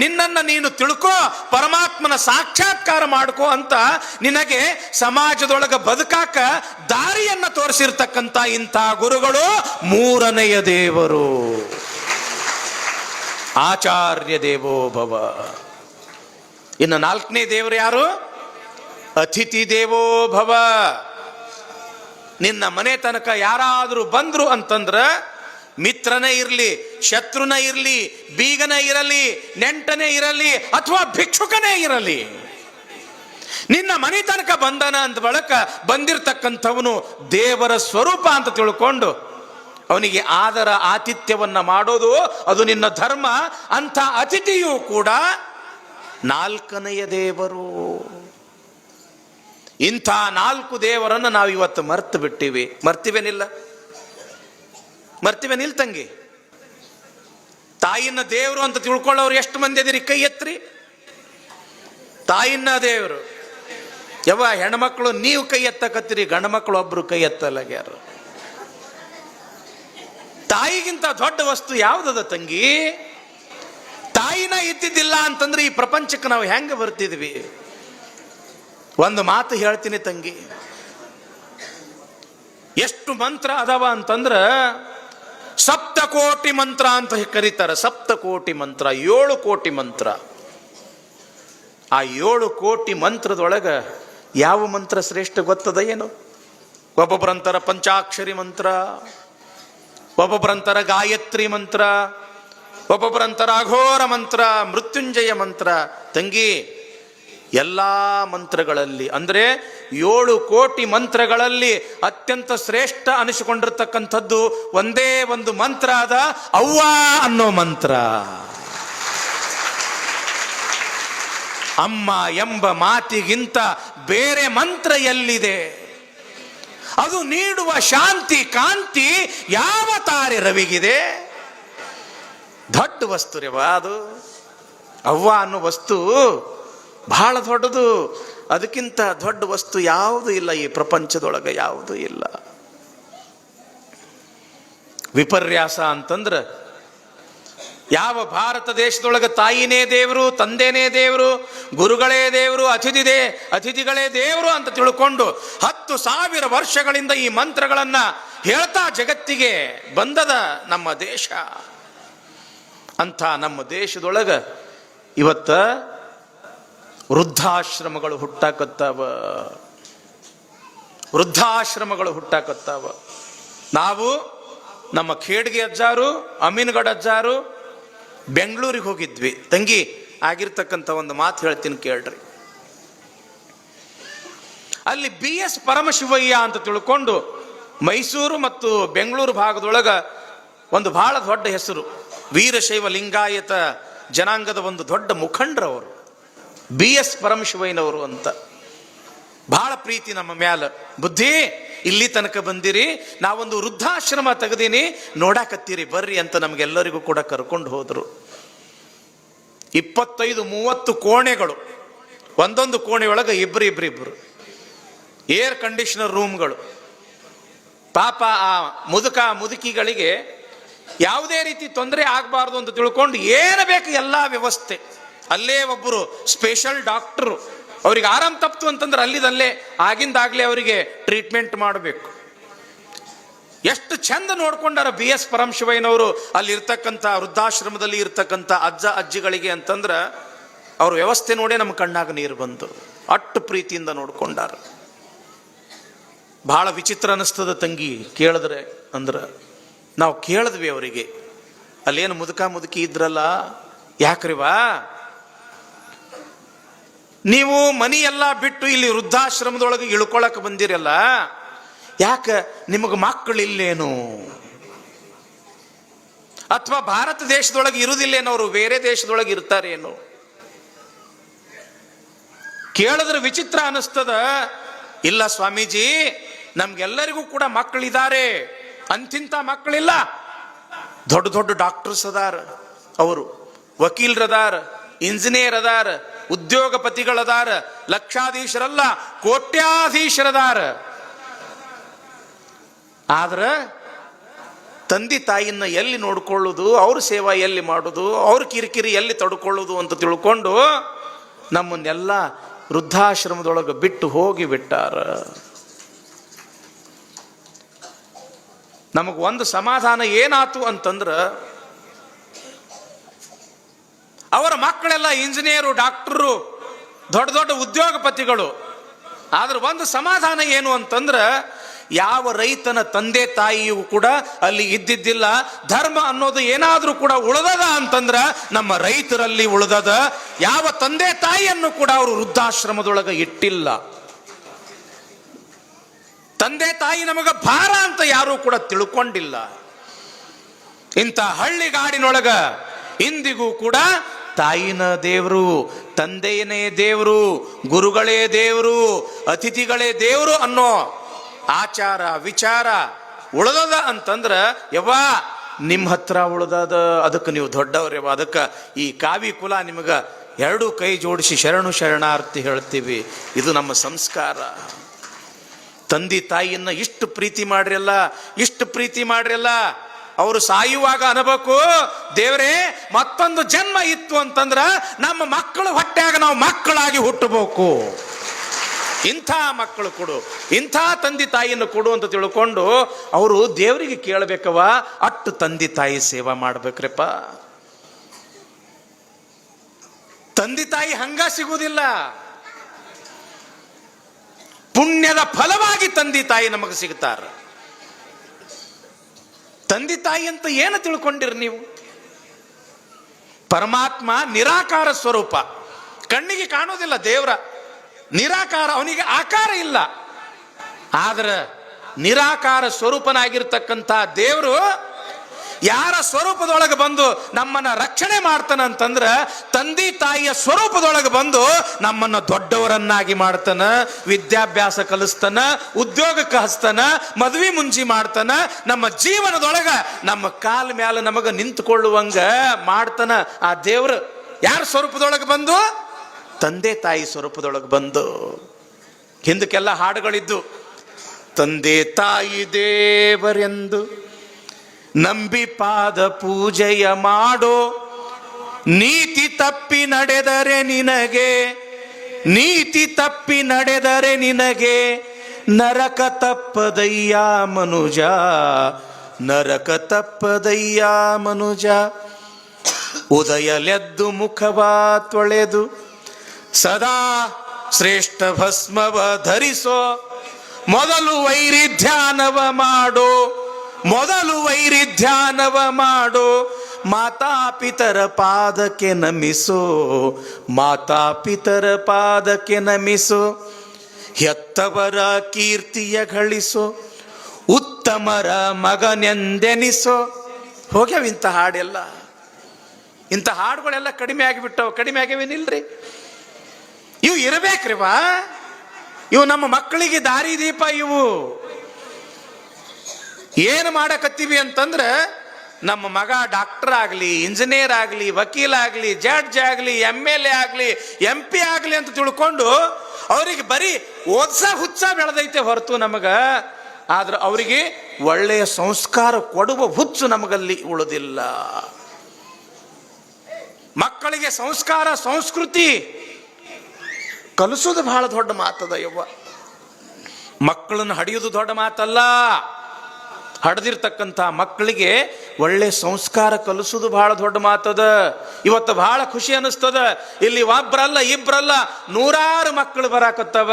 ನಿನ್ನನ್ನು ನೀನು ತಿಳ್ಕೋ, ಪರಮಾತ್ಮನ ಸಾಕ್ಷಾತ್ಕಾರ ಮಾಡ್ಕೋ ಅಂತ ನಿನಗೆ ಸಮಾಜದೊಳಗೆ ಬದುಕಾಕ ದಾರಿಯನ್ನ ತೋರಿಸಿರ್ತಕ್ಕಂಥ ಇಂಥ ಗುರುಗಳು ಮೂರನೆಯ ದೇವರು. ಆಚಾರ್ಯ ದೇವೋ ಭವ. ಇನ್ನು ನಾಲ್ಕನೇ ದೇವರು ಯಾರು? ಅತಿಥಿ ದೇವೋ ಭವ. ನಿನ್ನ ಮನೆ ತನಕ ಯಾರಾದರೂ ಬಂದ್ರು ಅಂತಂದ್ರ, ಮಿತ್ರನೇ ಇರಲಿ, ಶತ್ರುನೇ ಇರಲಿ, ಬೀಗನೇ ಇರಲಿ, ನೆಂಟನೇ ಇರಲಿ, ಅಥವಾ ಭಿಕ್ಷುಕನೇ ಇರಲಿ, ನಿನ್ನ ಮನೆ ತನಕ ಬಂದನ ಅಂತ ಬಳಕ ಬಂದಿರತಕ್ಕಂಥವನು ದೇವರ ಸ್ವರೂಪ ಅಂತ ತಿಳ್ಕೊಂಡು ಅವನಿಗೆ ಆದರ ಆತಿಥ್ಯವನ್ನ ಮಾಡೋದು ಅದು ನಿನ್ನ ಧರ್ಮ. ಅಂಥ ಅತಿಥಿಯೂ ಕೂಡ ನಾಲ್ಕನೆಯ ದೇವರು. ಇಂಥ ನಾಲ್ಕು ದೇವರನ್ನು ನಾವು ಇವತ್ತು ಮರ್ತು ಬಿಟ್ಟಿವಿ. ಮರ್ತಿವೇನಿಲ್ಲ ತಂಗಿ? ತಾಯಿನ ದೇವರು ಅಂತ ತಿಳ್ಕೊಳ್ಳೋರು ಎಷ್ಟು ಮಂದಿ ಅದಿರಿ? ಕೈ ಎತ್ರಿ. ತಾಯಿನ ದೇವರು ಯವ್ವ, ಹೆಣ್ಮಕ್ಳು ನೀವು ಕೈ ಎತ್ತಕತ್ತೀರಿ, ಗಂಡು ಮಕ್ಕಳು ಒಬ್ರು ಕೈ ಎತ್ತಲಾಗ್ಯಾರ. ತಾಯಿಗಿಂತ ದೊಡ್ಡ ವಸ್ತು ಯಾವುದದ ತಂಗಿ? ತಾಯಿನ ಇದ್ದಿದ್ದಿಲ್ಲ ಅಂತಂದ್ರೆ ಈ ಪ್ರಪಂಚಕ್ಕೆ ನಾವು ಹೆಂಗೆ ಬರ್ತಿದ್ವಿ? ಒಂದು ಮಾತು ಹೇಳ್ತೀನಿ ತಂಗಿ, ಎಷ್ಟು ಮಂತ್ರ ಅದಾವ ಅಂತಂದ್ರ ಸಪ್ತಕೋಟಿ ಮಂತ್ರ ಅಂತ ಕರೀತಾರೆ. ಸಪ್ತಕೋಟಿ ಮಂತ್ರ, 7 ಕೋಟಿ ಮಂತ್ರ. ಆ 7 ಕೋಟಿ ಮಂತ್ರದೊಳಗ ಯಾವ ಮಂತ್ರ ಶ್ರೇಷ್ಠ ಗೊತ್ತದ ಏನು? ಒಬ್ಬೊಬ್ಬರಂತರ ಪಂಚಾಕ್ಷರಿ ಮಂತ್ರ, ಒಬ್ಬೊಬ್ಬರಂತರ ಗಾಯತ್ರಿ ಮಂತ್ರ, ಒಬ್ಬೊಬ್ಬರಂತರ ಅಘೋರ ಮಂತ್ರ, ಮೃತ್ಯುಂಜಯ ಮಂತ್ರ. ತಂಗಿ, ಎಲ್ಲ ಮಂತ್ರಗಳಲ್ಲಿ ಅಂದರೆ 7 ಕೋಟಿ ಮಂತ್ರಗಳಲ್ಲಿ ಅತ್ಯಂತ ಶ್ರೇಷ್ಠ ಅನಿಸಿಕೊಂಡಿರ್ತಕ್ಕಂಥದ್ದು ಒಂದೇ ಒಂದು ಮಂತ್ರ ಅದ, ಅವ್ವ ಅನ್ನೋ ಮಂತ್ರ. ಅಮ್ಮ ಎಂಬ ಮಾತಿಗಿಂತ ಬೇರೆ ಮಂತ್ರ ಎಲ್ಲಿದೆ? ಅದು ನೀಡುವ ಶಾಂತಿ ಕಾಂತಿ ಯಾವ ತಾರೆ ರವಿಗಿದೆ? ದೊಡ್ಡ ವಸ್ತು ರೇವ ಅದು. ಅವ್ವ ಅನ್ನೋ ವಸ್ತು ಬಹಳ ದೊಡ್ಡದು. ಅದಕ್ಕಿಂತ ದೊಡ್ಡ ವಸ್ತು ಯಾವುದು ಇಲ್ಲ ಈ ಪ್ರಪಂಚದೊಳಗೆ, ಯಾವುದೂ ಇಲ್ಲ. ವಿಪರ್ಯಾಸ ಅಂತಂದ್ರ ಯಾವ ಭಾರತ ದೇಶದೊಳಗೆ ತಾಯಿನೇ ದೇವರು, ತಂದೆನೇ ದೇವರು, ಗುರುಗಳೇ ದೇವರು, ಅತಿಥಿಗಳೇ ದೇವರು ಅಂತ ತಿಳ್ಕೊಂಡು 10,000 ವರ್ಷಗಳಿಂದ ಈ ಮಂತ್ರಗಳನ್ನ ಹೇಳ್ತಾ ಜಗತ್ತಿಗೆ ಬಂದದ ನಮ್ಮ ದೇಶ. ಅಂತ ನಮ್ಮ ದೇಶದೊಳಗ ಇವತ್ತ ವೃದ್ಧಾಶ್ರಮಗಳು ಹುಟ್ಟಾಕತ್ತಾವ. ನಾವು ನಮ್ಮ ಖೇಡ್ಗೆ ಅಜ್ಜಾರು, ಅಮೀನ್ಗಢ ಅಜ್ಜಾರು ಬೆಂಗಳೂರಿಗೆ ಹೋಗಿದ್ವಿ. ತಂಗಿ, ಆಗಿರ್ತಕ್ಕಂಥ ಒಂದು ಮಾತು ಹೇಳ್ತೀನಿ ಕೇಳ್ರಿ. ಅಲ್ಲಿ BS ಪರಮಶಿವಯ್ಯ ಅಂತ ತಿಳ್ಕೊಂಡು ಮೈಸೂರು ಮತ್ತು ಬೆಂಗಳೂರು ಭಾಗದೊಳಗ ಒಂದು ಬಹಳ ದೊಡ್ಡ ಹೆಸರು, ವೀರಶೈವ ಲಿಂಗಾಯತ ಜನಾಂಗದ ಒಂದು ದೊಡ್ಡ ಮುಖಂಡರವರು BS ಪರಮಶಿವಯ್ಯನವರು ಅಂತ. ಬಹಳ ಪ್ರೀತಿ ನಮ್ಮ ಮ್ಯಾಲ. ಬುದ್ಧಿ, ಇಲ್ಲಿ ತನಕ ಬಂದಿರಿ, ನಾವೊಂದು ವೃದ್ಧಾಶ್ರಮ ತೆಗೆದೀನಿ, ನೋಡಾಕತ್ತೀರಿ ಬರ್ರಿ ಅಂತ ನಮ್ಗೆಲ್ಲರಿಗೂ ಕೂಡ ಕರ್ಕೊಂಡು ಹೋದ್ರು. 25-30 ಕೋಣೆಗಳು, ಒಂದೊಂದು ಕೋಣೆಯೊಳಗೆ ಇಬ್ರು, ಏರ್ ಕಂಡೀಷನರ್ ರೂಮ್ಗಳು. ಪಾಪ ಆ ಮುದುಕಿಗಳಿಗೆ ಯಾವುದೇ ರೀತಿ ತೊಂದರೆ ಆಗಬಾರ್ದು ಅಂತ ತಿಳ್ಕೊಂಡು ಏನು ಬೇಕು ಎಲ್ಲ ವ್ಯವಸ್ಥೆ. ಅಲ್ಲೇ ಒಬ್ಬರು ಸ್ಪೆಷಲ್ ಡಾಕ್ಟರು, ಅವ್ರಿಗೆ ಆರಾಮ್ ತಪ್ತು ಅಂತಂದ್ರೆ ಅಲ್ಲಿದಲ್ಲೇ ಆಗಿಂದಾಗ್ಲೇ ಅವರಿಗೆ ಟ್ರೀಟ್ಮೆಂಟ್ ಮಾಡಬೇಕು. ಎಷ್ಟು ಚಂದ ನೋಡ್ಕೊಂಡಾರ BS ಪರಮಶಿವಯ್ಯನವರು ಅಲ್ಲಿ ಇರ್ತಕ್ಕಂಥ ವೃದ್ಧಾಶ್ರಮದಲ್ಲಿ ಇರ್ತಕ್ಕಂಥ ಅಜ್ಜ ಅಜ್ಜಿಗಳಿಗೆ ಅಂತಂದ್ರ ಅವ್ರ ವ್ಯವಸ್ಥೆ ನೋಡೇ ನಮ್ಮ ಕಣ್ಣಾಗ ನೀರು ಬಂತು. ಅಟ್ಟು ಪ್ರೀತಿಯಿಂದ ನೋಡ್ಕೊಂಡಾರ. ಬಹಳ ವಿಚಿತ್ರ ಅನಿಸ್ತದ ತಂಗಿ ಕೇಳಿದ್ರೆ. ಅಂದ್ರ ನಾವು ಕೇಳಿದ್ವಿ ಅವರಿಗೆ, ಅಲ್ಲೇನು ಮುದುಕಿ ಇದ್ರಲ್ಲ, ಯಾಕ್ರಿವಾ ನೀವು ಮನಿ ಎಲ್ಲ ಬಿಟ್ಟು ಇಲ್ಲಿ ವೃದ್ಧಾಶ್ರಮದೊಳಗೆ ಇಳ್ಕೊಳಕ್ ಬಂದಿರಲ್ಲ, ಯಾಕ ನಿಮಗೆ ಮಕ್ಕಳಿಲ್ಲೇನು? ಅಥವಾ ಭಾರತ ದೇಶದೊಳಗೆ ಇರುವುದಿಲ್ಲೇನವರು, ಬೇರೆ ದೇಶದೊಳಗೆ ಇರ್ತಾರೇನು? ಕೇಳಿದ್ರೆ ವಿಚಿತ್ರ ಅನಿಸ್ತದ. ಇಲ್ಲ ಸ್ವಾಮೀಜಿ, ನಮ್ಗೆಲ್ಲರಿಗೂ ಕೂಡ ಮಕ್ಕಳಿದ್ದಾರೆ, ಅಂತಿಂತ ಮಕ್ಕಳಿಲ್ಲ. ದೊಡ್ಡ ದೊಡ್ಡ ಡಾಕ್ಟರ್ಸ್ ಅದಾರ, ಅವರು ವಕೀಲರದಾರ, ಇಂಜಿನಿಯರ್ ಅದಾರ, ಉದ್ಯೋಗಪತಿಗಳದಾರ, ಲಕ್ಷಾಧೀಶರಲ್ಲ ಕೋಟ್ಯಾಧೀಶರದಾರ. ಆದ್ರ ತಂದೆ ತಾಯಿನ ಎಲ್ಲಿ ನೋಡ್ಕೊಳ್ಳೋದು, ಅವ್ರ ಸೇವಾ ಎಲ್ಲಿ ಮಾಡೋದು, ಅವ್ರ ಕಿರಿಕಿರಿ ಎಲ್ಲಿ ತಡ್ಕೊಳ್ಳೋದು ಅಂತ ತಿಳ್ಕೊಂಡು ನಮ್ಮನ್ನೆಲ್ಲ ವೃದ್ಧಾಶ್ರಮದೊಳಗೆ ಬಿಟ್ಟು ಹೋಗಿ ಬಿಟ್ಟಾರ. ನಮಗೆ ಒಂದು ಸಮಾಧಾನ ಏನಾತು ಅಂತಂದ್ರೆ, ಅವರ ಮಕ್ಕಳೆಲ್ಲ ಇಂಜಿನಿಯರು, ಡಾಕ್ಟರು, ದೊಡ್ಡ ದೊಡ್ಡ ಉದ್ಯೋಗಪತಿಗಳು. ಆದ್ರೆ ಒಂದು ಸಮಾಧಾನ ಏನು ಅಂತಂದ್ರೆ, ಯಾವ ರೈತನ ತಂದೆ ತಾಯಿಯೂ ಕೂಡ ಅಲ್ಲಿ ಇದ್ದಿದ್ದಿಲ್ಲ. ಧರ್ಮ ಅನ್ನೋದು ಏನಾದ್ರೂ ಕೂಡ ಉಳಿದದ ಅಂತಂದ್ರ ನಮ್ಮ ರೈತರಲ್ಲಿ ಉಳಿದದ. ಯಾವ ತಂದೆ ತಾಯಿಯನ್ನು ಕೂಡ ಅವರು ವೃದ್ಧಾಶ್ರಮದೊಳಗೆ ಇಟ್ಟಿಲ್ಲ. ತಂದೆ ತಾಯಿ ನಮಗ ಭಾರ ಅಂತ ಯಾರೂ ಕೂಡ ತಿಳ್ಕೊಂಡಿಲ್ಲ. ಇಂಥ ಹಳ್ಳಿಗಾಡಿನೊಳಗ ಇಂದಿಗೂ ಕೂಡ ತಾಯಿನ ದೇವರು, ತಂದೆಯನೇ ದೇವರು, ಗುರುಗಳೇ ದೇವರು, ಅತಿಥಿಗಳೇ ದೇವರು ಅನ್ನೋ ಆಚಾರ ವಿಚಾರ ಉಳಿದದ ಅಂತಂದ್ರ, ಯವ್ವ ನಿಮ್ಮ ಹತ್ರ ಉಳಿದದ, ಅದಕ್ಕೆ ನೀವು ದೊಡ್ಡವ್ರವ, ಅದಕ್ಕೆ ಈ ಕಾವಿ ಕುಲ ನಿಮಗ ಎರಡು ಕೈ ಜೋಡಿಸಿ ಶರಣು ಶರಣಾರ್ಥಿ ಹೇಳ್ತೀವಿ. ಇದು ನಮ್ಮ ಸಂಸ್ಕಾರ. ತಂದೆ ತಾಯಿಯನ್ನ ಇಷ್ಟು ಪ್ರೀತಿ ಮಾಡ್ರಲ್ಲ, ಇಷ್ಟು ಪ್ರೀತಿ ಮಾಡ್ರಲ್ಲ, ಅವರು ಸಾಯುವಾಗ ಅನ್ಬೇಕು, ದೇವರೇ ಮತ್ತೊಂದು ಜನ್ಮ ಇತ್ತು ಅಂತಂದ್ರ ನಮ್ಮ ಮಕ್ಕಳು ಹೊಟ್ಟೆಯಾಗ ನಾವು ಮಕ್ಕಳಾಗಿ ಹುಟ್ಟಬೇಕು, ಇಂಥ ಮಕ್ಕಳು ಕೊಡು, ಇಂಥ ತಂದೆ ತಾಯಿಯನ್ನು ಕೊಡು ಅಂತ ತಿಳ್ಕೊಂಡು ಅವರು ದೇವರಿಗೆ ಕೇಳಬೇಕವ. ಅಟ್ಟು ತಂದೆ ತಾಯಿ ಸೇವಾ ಮಾಡ್ಬೇಕ್ರಪ್ಪ. ತಂದೆ ತಾಯಿ ಹಂಗ ಸಿಗುವುದಿಲ್ಲ. ಪುಣ್ಯದ ಫಲವಾಗಿ ತಂದೆ ತಾಯಿ ನಮಗೆ ಸಿಗ್ತಾರ. ತಂದೆ ತಾಯಿ ಅಂತ ಏನು ತಿಳ್ಕೊಂಡಿರಿ ನೀವು? ಪರಮಾತ್ಮ ನಿರಾಕಾರ ಸ್ವರೂಪ, ಕಣ್ಣಿಗೆ ಕಾಣೋದಿಲ್ಲ. ದೇವರ ನಿರಾಕಾರ, ಅವನಿಗೆ ಆಕಾರ ಇಲ್ಲ. ಆದ್ರೆ ನಿರಾಕಾರ ಸ್ವರೂಪನಾಗಿರ್ತಕ್ಕಂಥ ದೇವರು ಯಾರ ಸ್ವರೂಪದೊಳಗೆ ಬಂದು ನಮ್ಮನ್ನ ರಕ್ಷಣೆ ಮಾಡ್ತಾನ ಅಂತಂದ್ರ, ತಂದೆ ತಾಯಿಯ ಸ್ವರೂಪದೊಳಗೆ ಬಂದು ನಮ್ಮನ್ನ ದೊಡ್ಡವರನ್ನಾಗಿ ಮಾಡ್ತಾನ, ವಿದ್ಯಾಭ್ಯಾಸ ಕಲಿಸ್ತಾನ, ಉದ್ಯೋಗಕ್ಕೆ ಹಚ್ತಾನ, ಮದುವೆ ಮುಂಜಿ ಮಾಡ್ತಾನ, ನಮ್ಮ ಜೀವನದೊಳಗ ನಮ್ಮ ಕಾಲ ಮ್ಯಾಲ ನಮಗ ನಿಂತುಕೊಳ್ಳುವಂಗ ಮಾಡ್ತಾನ. ಆ ದೇವರು ಯಾರ ಸ್ವರೂಪದೊಳಗೆ ಬಂದು? ತಂದೆ ತಾಯಿ ಸ್ವರೂಪದೊಳಗೆ ಬಂದು. ಹಿಂದಕ್ಕೆಲ್ಲ ಹಾಡುಗಳಿದ್ದು, ತಂದೆ ತಾಯಿ ದೇವರೆಂದು ನಂಬಿ ಪಾದ ಪೂಜೆಯ ಮಾಡೋ, ನೀತಿ ತಪ್ಪಿ ನಡೆದರೆ ನಿನಗೆ, ನೀತಿ ತಪ್ಪಿ ನಡೆದರೆ ನಿನಗೆ ನರಕ ತಪ್ಪದಯ್ಯ ಮನುಜ, ನರಕ ತಪ್ಪದಯ್ಯ ಮನುಜ. ಉದಯಲೆದ್ದು ಮುಖವ ತೊಳೆದು ಸದಾ ಶ್ರೇಷ್ಠ ಭಸ್ಮವ ಧರಿಸೋ, ಮೊದಲು ವೈರಿಧ್ಯಾನವ ಮಾಡೋ, ಮೊದಲು ವೈರಿಧ್ಯಾನವ ಮಾಡೋ, ಮಾತಾಪಿತರ ಪಾದಕ್ಕೆ ನಮಿಸೋ, ಮಾತಾಪಿತರ ಪಾದಕ್ಕೆ ನಮಿಸೋ, ಹೆತ್ತವರ ಕೀರ್ತಿಯ ಗಳಿಸೋ, ಉತ್ತಮರ ಮಗನೆಂದೆನಿಸೋ. ಹೋಗ್ಯಾವ ಇಂಥ ಹಾಡೆಲ್ಲ. ಇಂಥ ಹಾಡುಗಳೆಲ್ಲ ಕಡಿಮೆ ಆಗಿಬಿಟ್ಟವು. ಕಡಿಮೆ ಆಗ್ಯಾವೇನಿಲ್ರಿ? ಇವು ಇರಬೇಕ್ರಿವಾ. ಇವು ನಮ್ಮ ಮಕ್ಕಳಿಗೆ ದಾರಿ ದೀಪ. ಇವು ಏನು ಮಾಡಕತ್ತೀವಿ ಅಂತಂದ್ರೆ, ನಮ್ಮ ಮಗ ಡಾಕ್ಟರ್ ಆಗಲಿ, ಇಂಜಿನಿಯರ್ ಆಗಲಿ, ವಕೀಲ ಆಗಲಿ, ಜಡ್ಜ್ ಆಗಲಿ, MLA ಆಗಲಿ, MP ಆಗಲಿ ಅಂತ ತಿಳ್ಕೊಂಡು ಅವರಿಗೆ ಬರೀ ಓದ್ಸ ಹುಚ್ಚ ಬೆಳೆದೈತೆ ಹೊರತು ನಮಗ. ಆದ್ರೆ ಅವರಿಗೆ ಒಳ್ಳೆಯ ಸಂಸ್ಕಾರ ಕೊಡುವ ಹುಚ್ಚು ನಮಗಲ್ಲಿ ಉಳಿದಿಲ್ಲ. ಮಕ್ಕಳಿಗೆ ಸಂಸ್ಕಾರ ಸಂಸ್ಕೃತಿ ಕಲಿಸೋದು ಬಹಳ ದೊಡ್ಡ ಮಾತದ ಯವ್ವ. ಮಕ್ಕಳನ್ನು ಹಡಿಯೋದು ದೊಡ್ಡ ಮಾತಲ್ಲ. ಹಡ್ದಿರ್ತಕ್ಕಂಥ ಮಕ್ಕಳಿಗೆ ಒಳ್ಳೆ ಸಂಸ್ಕಾರ ಕಲಿಸೋದು ಬಹಳ ದೊಡ್ಡ ಮಾತದ. ಇವತ್ತು ಬಹಳ ಖುಷಿ ಅನಿಸ್ತದ. ಇಲ್ಲಿ ಒಬ್ರಲ್ಲ ಇಬ್ರಲ್ಲ ನೂರಾರು ಮಕ್ಕಳು ಬರಾಕತ್ತವ.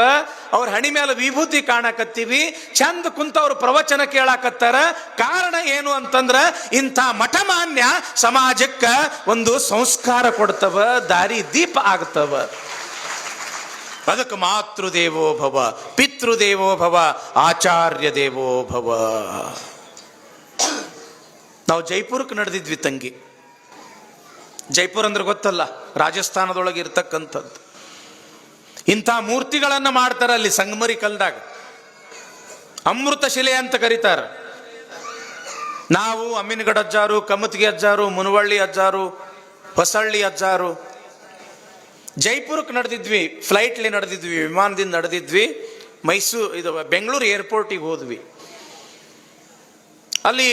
ಅವ್ರ ಹಣಿ ಮೇಲೆ ವಿಭೂತಿ ಕಾಣಕತ್ತೀವಿ, ಚಂದ ಕುಂತವ್ರು ಪ್ರವಚನ ಕೇಳಾಕತ್ತಾರ. ಕಾರಣ ಏನು ಅಂತಂದ್ರ, ಇಂಥ ಮಠಮಾನ್ಯ ಸಮಾಜಕ್ಕ ಒಂದು ಸಂಸ್ಕಾರ ಕೊಡ್ತವ, ದಾರಿ ದೀಪ ಆಗ್ತವ. ಅದಕ್ಕೆ ಮಾತೃದೇವೋ ಭವ, ಪಿತೃದೇವೋ ಭವ, ಆಚಾರ್ಯ ದೇವೋ ಭವ. ನಾವು ಜೈಪುರಕ್ಕೆ ನಡೆದಿದ್ವಿ ತಂಗಿ. ಜೈಪುರ ಅಂದ್ರೆ ಗೊತ್ತಲ್ಲ, ರಾಜಸ್ಥಾನದೊಳಗೆ ಇರ್ತಕ್ಕಂಥದ್ದು. ಇಂಥ ಮೂರ್ತಿಗಳನ್ನು ಮಾಡ್ತಾರೆ ಅಲ್ಲಿ ಸಂಗಮರಿ ಕಲ್ದಾಗ. ಅಮೃತ ಶಿಲೆ ಅಂತ ಕರೀತಾರೆ. ನಾವು ಅಮ್ಮಿನಗಡ ಅಜ್ಜಾರು, ಕಮತ್ಗಿ ಅಜ್ಜಾರು, ಮುನವಳ್ಳಿ ಅಜ್ಜಾರು, ಹೊಸಳ್ಳಿ ಅಜ್ಜಾರು ಜೈಪುರಕ್ಕೆ ನಡೆದಿದ್ವಿ. ಫ್ಲೈಟ್ಲಿ ನಡೆದಿದ್ವಿ, ವಿಮಾನದಿಂದ ನಡೆದಿದ್ವಿ. ಬೆಂಗಳೂರು ಏರ್ಪೋರ್ಟಿಗೆ ಹೋದ್ವಿ. ಅಲ್ಲಿ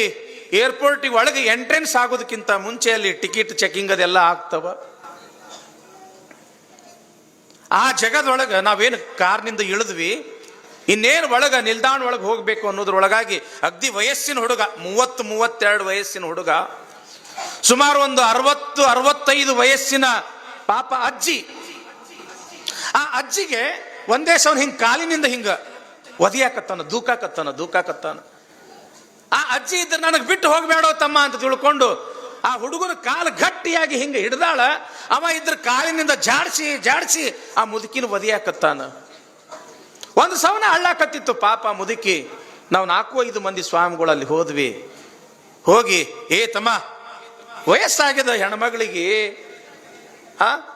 ಏರ್ಪೋರ್ಟಿಗೆ ಒಳಗೆ ಎಂಟ್ರೆನ್ಸ್ ಆಗೋದಕ್ಕಿಂತ ಮುಂಚೆ ಅಲ್ಲಿ ಟಿಕೆಟ್ ಚೆಕಿಂಗ್ ಅದೆಲ್ಲ ಆಗ್ತವ. ಆ ಜಗದೊಳಗೆ ನಾವೇನು ಕಾರ್ನಿಂದ ಇಳಿದ್ವಿ, ಇನ್ನೇನು ಒಳಗೆ ನಿಲ್ದಾಣ ಒಳಗೆ ಹೋಗ್ಬೇಕು ಅನ್ನೋದ್ರೊಳಗಾಗಿ ಅಗ್ದಿ ವಯಸ್ಸಿನ ಹುಡುಗ, 30-32 ವಯಸ್ಸಿನ ಹುಡುಗ, ಸುಮಾರು ಒಂದು 60-65 ವಯಸ್ಸಿನ ಪಾಪ ಅಜ್ಜಿ. ಆ ಅಜ್ಜಿಗೆ ಒಂದೇ ಸವನ್ ಹಿಂಗೆ ಕಾಲಿನಿಂದ ಹಿಂಗ ಒದಿಯಾಕತ್ತಾನ, ದೂಕಾಕತ್ತಾನ. ಆ ಅಜ್ಜಿ ಇದ್ರೆ ನನಗೆ ಬಿಟ್ಟು ಹೋಗ್ಬೇಡೋ ತಮ್ಮ ಅಂತ ತಿಳ್ಕೊಂಡು ಆ ಹುಡುಗನ ಕಾಲು ಗಟ್ಟಿಯಾಗಿ ಹಿಂಗೆ ಹಿಡ್ದಾಳ. ಅವ ಇದ್ರ ಕಾಲಿನಿಂದ ಜಾಡ್ಸಿ ಆ ಮುದುಕಿನ ಒದಿಯಾಕತ್ತಾನ. ಒಂದು ಸವನ ಹಳ್ಳಾಕತ್ತಿತ್ತು ಪಾಪ ಮುದುಕಿ. ನಾವು 4-5 ಮಂದಿ ಸ್ವಾಮಿಗಳಲ್ಲಿ ಹೋದ್ವಿ. ಹೋಗಿ, ಏ ತಮ್ಮ, ವಯಸ್ಸಾಗ್ಯದ ಹೆಣ್ಮಗಳಿಗೆ,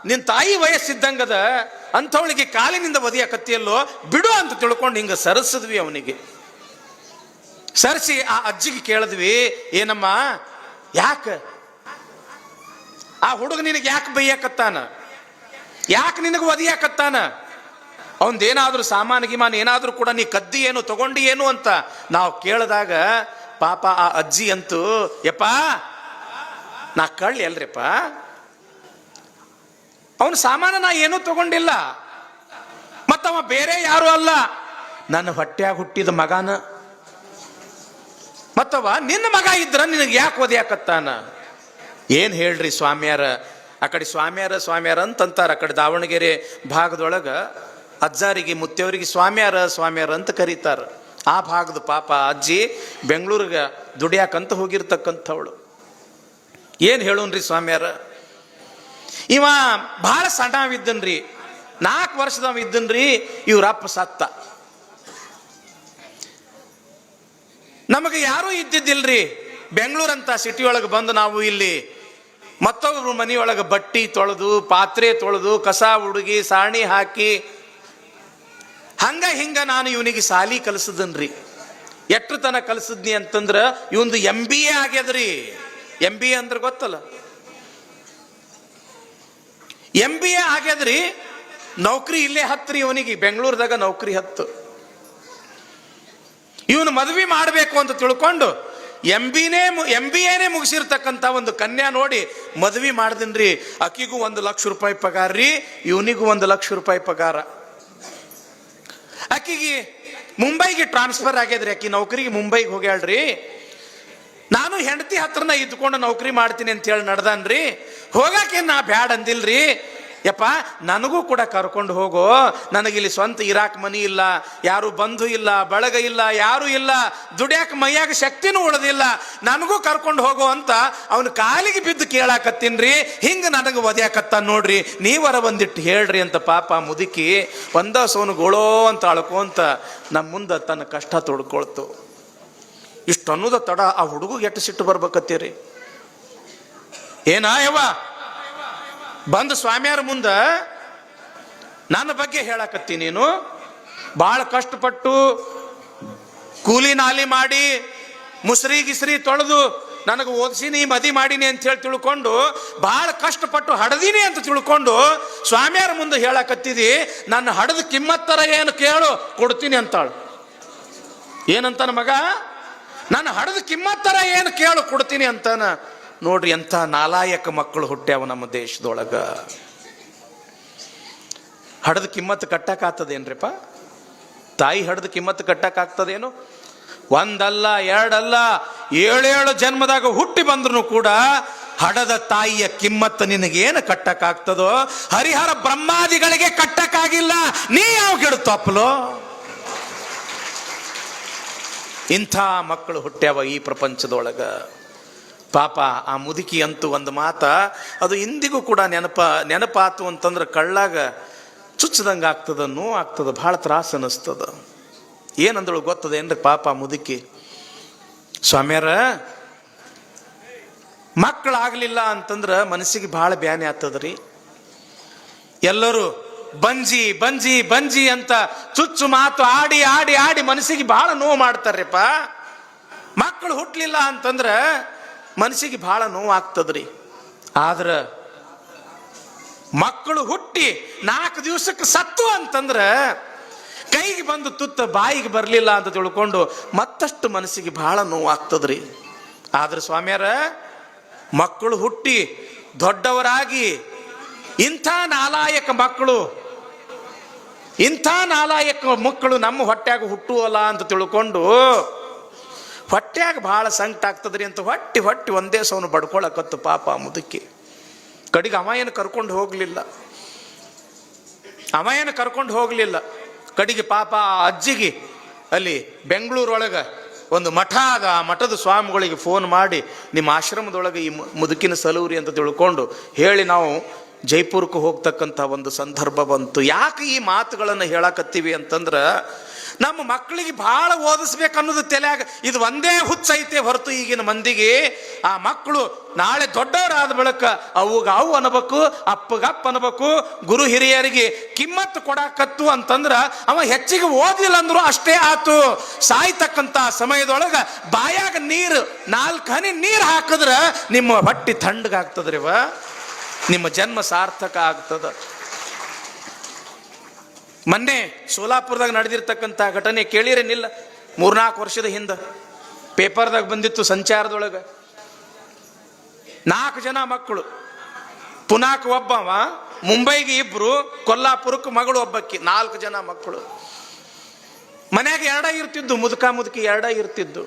ನಿನ್ ತಾಯಿ ವಯಸ್ಸಿದ್ದಂಗದ ಅಂಥವಳಿಗೆ ಕಾಲಿನಿಂದ ಒದಿಯಾಕತ್ತಿಯಲ್ಲೋ, ಬಿಡು ಅಂತ ತಿಳ್ಕೊಂಡು ಹಿಂಗ ಸರಿಸಿದ್ವಿ. ಅವನಿಗೆ ಸರಿಸಿ ಆ ಅಜ್ಜಿಗೆ ಕೇಳಿದ್ವಿ, ಏನಮ್ಮ, ಯಾಕ ಆ ಹುಡುಗ ನಿನಗೆ ಯಾಕೆ ಬೈಯಾಕತ್ತಾನ, ಯಾಕೆ ನಿನಗೆ ಒದಿಯಾಕತ್ತಾನ, ಅವಂದೇನಾದ್ರೂ ಸಾಮಾನು ಗಿಮಾನು ಏನಾದ್ರೂ ಕೂಡ ನೀ ಕದ್ದಿ ಏನು ತಗೊಂಡಿ ಏನು ಅಂತ ನಾವು ಕೇಳಿದಾಗ ಪಾಪ ಆ ಅಜ್ಜಿ ಅಂತೂ, ಯಪ್ಪ ನಾ ಕಳ್ಳಿ ಅಲ್ರಿಪ್ಪ, ಅವನ ಸಾಮಾನ ನಾ ಏನೂ ತಗೊಂಡಿಲ್ಲ, ಮತ್ತವ ಬೇರೆ ಯಾರು ಅಲ್ಲ, ನನ್ನ ಹೊಟ್ಟ್ಯಾಗ ಹುಟ್ಟಿದ ಮಗನ, ಮತ್ತವ ನಿನ್ನ ಮಗ ಇದ್ರ ನಿನಗೆ ಯಾಕೆ ಒದಿಯಾಕತ್ತಾನ. ಏನ್ ಹೇಳ್ರಿ ಸ್ವಾಮಿಯಾರ, ಆ ಕಡೆ ಸ್ವಾಮಿಯಾರ ಅಂತಂತಾರ. ಆ ಕಡೆ ದಾವಣಗೆರೆ ಭಾಗದೊಳಗ ಅಜ್ಜಾರಿಗೆ ಮುತ್ತೆಯವರಿಗೆ ಸ್ವಾಮಿಯಾರ ಅಂತ ಕರೀತಾರ. ಆ ಭಾಗದ ಪಾಪ ಅಜ್ಜಿ ಬೆಂಗಳೂರಿಗೆ ದುಡಿಯಾಕಂತ ಹೋಗಿರ್ತಕ್ಕಂಥವಳು. ಏನ್ ಹೇಳೋನ್ರಿ ಸ್ವಾಮಿಯಾರ, ಇವ ಬಹಳ ಸಣ್ಣವಿದ್ದನ್ರಿ, 4 ವರ್ಷದವ ಇದ್ದನ್ರಿ, ಇವ್ರಪ್ಪ ಸತ್ತ. ನಮಗೆ ಯಾರೂ ಇದ್ದಿದ್ದಿಲ್ರಿ. ಬೆಂಗಳೂರಂತ ಸಿಟಿ ಒಳಗೆ ಬಂದು ನಾವು ಇಲ್ಲಿ ಮತ್ತೊಬ್ರು ಮನೆಯೊಳಗೆ ಬಟ್ಟಿ ತೊಳೆದು, ಪಾತ್ರೆ ತೊಳೆದು, ಕಸ ಹುಡುಗಿ, ಸಾಣಿ ಹಾಕಿ, ಹಂಗ ಹಿಂಗ ನಾನು ಇವನಿಗೆ ಸಾಲಿ ಕಲಿಸಿದನ್ರಿ. ಎಟ್ರ ತನ ಕಲಿಸಿದ್ನಿ ಅಂತಂದ್ರ ಇವಂದು MBA ಆಗ್ಯದ್ರಿ. MBA ಅಂದ್ರೆ ಗೊತ್ತಲ್ಲ, MBA ಆಗ್ಯದ್ರಿ. ನೌಕರಿ ಇಲ್ಲೇ ಹತ್ರಿ, ಇವನಿಗೆ ಬೆಂಗಳೂರದಾಗ ನೌಕರಿ ಹತ್ತು. ಇವನು ಮದ್ವಿ ಮಾಡಬೇಕು ಅಂತ ತಿಳ್ಕೊಂಡು MBAನೇ ಮುಗಿಸಿರ್ತಕ್ಕಂಥ ಒಂದು ಕನ್ಯಾ ನೋಡಿ ಮದ್ವಿ ಮಾಡ್ದಿನ್ರಿ. ಅಕ್ಕಿಗೂ 1 ಲಕ್ಷ ರೂಪಾಯಿ ಪಗಾರ ರೀ, ಇವನಿಗೂ 1 ಲಕ್ಷ ರೂಪಾಯಿ ಪಗಾರ. ಅಕ್ಕಿಗೆ ಮುಂಬೈಗೆ ಟ್ರಾನ್ಸ್ಫರ್ ಆಗ್ಯದ್ರಿ, ಅಕ್ಕಿ ನೌಕರಿಗೆ ಮುಂಬೈಗೆ ಹೋಗ್ಯಾಳ್ರಿ. ನಾನು ಹೆಂಡತಿ ಹತ್ರನ ಇದ್ಕೊಂಡು ನೌಕರಿ ಮಾಡ್ತೀನಿ ಅಂತ ಹೇಳಿ ನಡ್ದನ್ರಿ. ಹೋಗಾಕೆ ನಾ ಬ್ಯಾಡ್ ಅಂದಿಲ್ರಿ. ಯಪ್ಪ ನನಗೂ ಕೂಡ ಕರ್ಕೊಂಡು ಹೋಗೋ, ನನಗಿಲ್ಲಿ ಸ್ವಂತ ಇರಾಕ್ ಮನಿ ಇಲ್ಲ, ಯಾರು ಬಂಧು ಇಲ್ಲ, ಬಳಗ ಇಲ್ಲ, ಯಾರು ಇಲ್ಲ, ದುಡ್ಯಾಕ ಮೈಯಾಗ ಶಕ್ತಿನೂ ಉಳಿದಿಲ್ಲ, ನನಗೂ ಕರ್ಕೊಂಡು ಹೋಗೋ ಅಂತ ಅವನ ಕಾಲಿಗೆ ಬಿದ್ದು ಕೇಳಾಕತ್ತೀನ್ರಿ. ಹಿಂಗ ನನಗೆ ಒದ್ಯಾಕತ್ತ ನೋಡ್ರಿ, ನೀವರ ಒಂದಿಟ್ಟು ಹೇಳ್ರಿ ಅಂತ ಪಾಪ ಮುದುಕಿ ಒಂದ ಸೋನು ಗೋಳೋ ಅಂತ ಅಳ್ಕೊಂತ ನಮ್ಮ ಮುಂದೆ ತನ್ನ ಕಷ್ಟ ತೊಡ್ಕೊಳ್ತು. ಇಷ್ಟು ಅನ್ನೋದ ತಡ ಆ ಹುಡುಗಿಗೆ ಎಷ್ಟು ಸಿಟ್ಟು ಬರ್ಬೇಕತ್ತೀರಿ. ಏನಾ ಯವ್ವ ಬಂದು ಸ್ವಾಮಿಯಾರ ಮುಂದ ನನ್ನ ಬಗ್ಗೆ ಹೇಳಕತ್ತಿ, ನೀನು ಭಾಳ ಕಷ್ಟಪಟ್ಟು ಕೂಲಿ ನಾಲಿ ಮಾಡಿ ಮುಸ್ರಿ ಗಿಸ್ರಿ ತೊಳೆದು ನನಗೆ ಓದಿಸಿನಿ, ಮದಿ ಮಾಡೀನಿ ಅಂತ ಹೇಳಿ ತಿಳ್ಕೊಂಡು ಭಾಳ ಕಷ್ಟಪಟ್ಟು ಹಡದೀನಿ ಅಂತ ತಿಳ್ಕೊಂಡು ಸ್ವಾಮಿಯಾರ ಮುಂದೆ ಹೇಳಕತ್ತಿದಿ. ನನ್ನ ಹಡದ ಕಿಮ್ಮತ್ತರ ಏನು ಕೇಳು, ಕೊಡ್ತೀನಿ ಅಂತಾಳು. ಏನಂತಾನ ಮಗ, ನನ್ನ ಹಡದ ಕಿಮ್ಮತ್ತರ ಏನು ಕೇಳು, ಕೊಡ್ತೀನಿ ಅಂತಾನ. ನೋಡ್ರಿ ಎಂಥ ನಾಲಾಯಕ ಮಕ್ಕಳು ಹುಟ್ಟ್ಯಾವ ನಮ್ಮ ದೇಶದೊಳಗ. ಹಡದ ಕಿಮ್ಮತ್ತು ಕಟ್ಟಕ್ಕಾಗ್ತದೇನ್ರಿಪ್ಪ? ತಾಯಿ ಹಡದ ಕಿಮ್ಮತ್ತು ಕಟ್ಟಕ್ಕಾಗ್ತದೇನು? 1 ಅಲ್ಲ 2 ಅಲ್ಲ 7 ಜನ್ಮದಾಗ ಹುಟ್ಟಿ ಬಂದ್ರು ಕೂಡ ಹಡದ ತಾಯಿಯ ಕಿಮ್ಮತ್ತು ನಿನಗೇನು ಕಟ್ಟಕ್ಕಾಗ್ತದೋ? ಹರಿಹರ ಬ್ರಹ್ಮಾದಿಗಳಿಗೆ ಕಟ್ಟಕ್ಕಾಗಿಲ್ಲ, ನೀ ಯಾವ ಗಿಡ ತಪ್ಪಲೋ? ಇಂಥ ಮಕ್ಕಳು ಹುಟ್ಟ್ಯಾವ ಈ ಪ್ರಪಂಚದೊಳಗ. ಪಾಪ ಆ ಮುದುಕಿ ಅಂತೂ ಒಂದು ಮಾತ, ಅದು ಇಂದಿಗೂ ಕೂಡ ನೆನಪಾತು ಅಂತಂದ್ರೆ ಕಳ್ಳಾಗ ಚುಚ್ಚದಂಗೆ ಆಗ್ತದ, ನೋವು ಆಗ್ತದ, ಭಾಳ ತ್ರಾಸ ಅನ್ನಿಸ್ತದ. ಏನಂದಳು ಗೊತ್ತದೇನ್ರಿ ಪಾಪ ಮುದುಕಿ, ಸ್ವಾಮ್ಯಾರ ಮಕ್ಕಳಾಗಲಿಲ್ಲ ಅಂತಂದ್ರೆ ಮನಸ್ಸಿಗೆ ಭಾಳ ಬ್ಯಾನೆ ಆಗ್ತದ್ರಿ. ಎಲ್ಲರೂ ಬಂಜಿ ಬಂಜಿ ಬಂಜಿ ಅಂತ ಚುಚ್ಚು ಮಾತು ಆಡಿ ಆಡಿ ಆಡಿ ಮನಸ್ಸಿಗೆ ಭಾಳ ನೋವು ಮಾಡ್ತಾರ್ರಿಪ್ಪ. ಮಕ್ಕಳು ಹುಟ್ಟಲಿಲ್ಲ ಅಂತಂದ್ರೆ ಮನಸ್ಸಿಗೆ ಭಾಳ ನೋವು ಆಗ್ತದ್ರಿ. ಆದ್ರೆ ಮಕ್ಕಳು ಹುಟ್ಟಿ 4 ದಿವಸಕ್ಕೆ ಸತ್ತು ಅಂತಂದ್ರೆ ಕೈಗೆ ಬಂದು ತುತ್ತ ಬಾಯಿಗೆ ಬರಲಿಲ್ಲ ಅಂತ ತಿಳ್ಕೊಂಡು ಮತ್ತಷ್ಟು ಮನಸ್ಸಿಗೆ ಭಾಳ ನೋವು ಆಗ್ತದ್ರಿ. ಆದ್ರೆ ಸ್ವಾಮಿಯಾರ ಮಕ್ಕಳು ಹುಟ್ಟಿ ದೊಡ್ಡವರಾಗಿ ಇಂಥ ನಾಲಾಯಕ ಮಕ್ಕಳು ನಮ್ಮ ಹೊಟ್ಯಾಗ ಹುಟ್ಟುವಲ್ಲ ಅಂತ ತಿಳ್ಕೊಂಡು ಹೊಟ್ಯಾಗ ಬಹಳ ಸಂಕಟ ಆಗ್ತದ್ರಿ ಅಂತ ಹೊಟ್ಟಿ ಒಂದೇ ಸವನು ಬಡ್ಕೊಳಕತ್ತು ಪಾಪ ಮುದುಕಿ. ಕಡೆಗೆ ಅವ ಏನು ಕರ್ಕೊಂಡು ಹೋಗ್ಲಿಲ್ಲ. ಕಡೆಗೆ ಪಾಪ ಆ ಅಜ್ಜಿಗೆ ಅಲ್ಲಿ ಬೆಂಗಳೂರೊಳಗೆ ಒಂದು ಮಠ ಅದ, ಆ ಮಠದ ಸ್ವಾಮಿಗಳಿಗೆ ಫೋನ್ ಮಾಡಿ ನಿಮ್ಮ ಆಶ್ರಮದೊಳಗೆ ಈ ಮುದುಕಿನ ಸಲೂರಿ ಅಂತ ತಿಳ್ಕೊಂಡು ಹೇಳಿ ನಾವು ಜೈಪುರಕ್ಕೆ ಹೋಗ್ತಕ್ಕಂಥ ಒಂದು ಸಂದರ್ಭ ಬಂತು. ಯಾಕೆ ಈ ಮಾತುಗಳನ್ನು ಹೇಳಕತ್ತೀವಿ ಅಂತಂದ್ರೆ, ನಮ್ಮ ಮಕ್ಕಳಿಗೆ ಭಾಳ ಓದಿಸ್ಬೇಕನ್ನೋದು ತಲೆಯಾಗ ಇದು ಒಂದೇ ಹುಚ್ಚೈತೆ ಹೊರತು ಈಗಿನ ಮಂದಿಗೆ ಆ ಮಕ್ಕಳು ನಾಳೆ ದೊಡ್ಡವರಾದ ಬಳಿಕ ಅವು ಅನ್ಬೇಕು, ಅಪ್ಪಗಪ್ಪ ಅನ್ಬೇಕು, ಗುರು ಹಿರಿಯರಿಗೆ ಕಿಮ್ಮತ್ತು ಕೊಡಾಕತ್ತು ಅಂತಂದ್ರ ಅವ ಹೆಚ್ಚಿಗೆ ಓದಿಲ್ಲ ಅಂದ್ರು ಅಷ್ಟೇ ಆತು. ಸಾಯ್ತಕ್ಕಂಥ ಸಮಯದೊಳಗ ಬಾಯಾಗ ನೀರು 4 ಹನಿ ನೀರು ಹಾಕಿದ್ರ ನಿಮ್ಮ ಹೊಟ್ಟಿ ತಣ್ಣಗಾಗ್ತದ್ರಿವ, ನಿಮ್ಮ ಜನ್ಮ ಸಾರ್ಥಕ ಆಗ್ತದ. ಮೊನ್ನೆ ಸೋಲಾಪುರದಾಗ ನಡೆದಿರ್ತಕ್ಕಂಥ ಘಟನೆ ಕೇಳಿರೇನಿಲ್ಲ? 3-4 ವರ್ಷದ ಹಿಂದೆ ಪೇಪರ್ದಾಗ ಬಂದಿತ್ತು, ಸಂಚಾರದೊಳಗೆ 4 ಜನ ಮಕ್ಕಳು, ಪುನಾಕ್ ಒಬ್ಬವ, ಮುಂಬೈಗೆ 2, ಕೊಲ್ಲಾಪುರಕ್ಕೆ ಮಗಳು ಒಬ್ಬಕ್ಕಿ, 4 ಜನ ಮಕ್ಕಳು. ಮನ್ಯಾಗ 2 ಇರ್ತಿದ್ದು, ಮುದುಕಿ 2 ಇರ್ತಿದ್ದು.